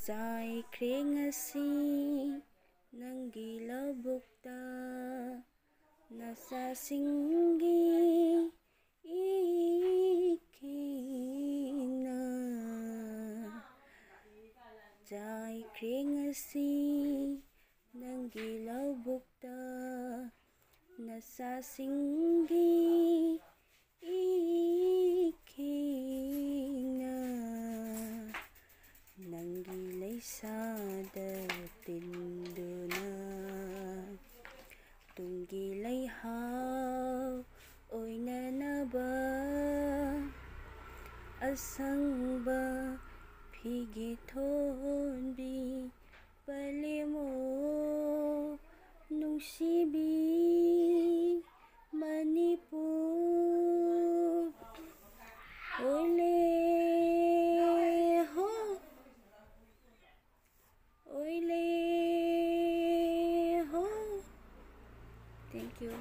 Chꯥꯏꯈ꯭ꯔꯦ ꯉꯁꯤ ꯅꯪꯒꯤ ꯂꯧꯕꯨꯛꯇ ꯅꯆꯥꯁꯤꯡꯒꯤ ꯏꯈꯤꯅ ꯆꯥꯏꯈ꯭ꯔꯦ ꯉꯁꯤ ꯅꯪꯒꯤ ꯂꯧꯕꯨꯛꯇ ꯅꯆꯥꯁꯤꯡꯒꯤ ꯏꯈꯤꯅ ꯅꯪꯒꯤ ꯂꯩꯁꯥꯗ ꯇꯤꯟꯗꯨꯅ ꯇꯨꯡꯒꯤ ꯂꯩꯍꯥꯎ ꯑꯣꯏꯅꯅꯕ ꯑꯁꯪꯕ ꯐꯤꯒꯤ ꯊꯣꯟꯕꯤ ꯄꯂꯦꯝꯑꯣ ꯅꯨꯡꯁꯤꯕꯤ ꯃꯅꯤꯄꯨꯔ ꯑꯣꯏꯂꯦ ꯍꯣ ꯑꯣꯏꯂꯦ ꯍꯣ. Thank you.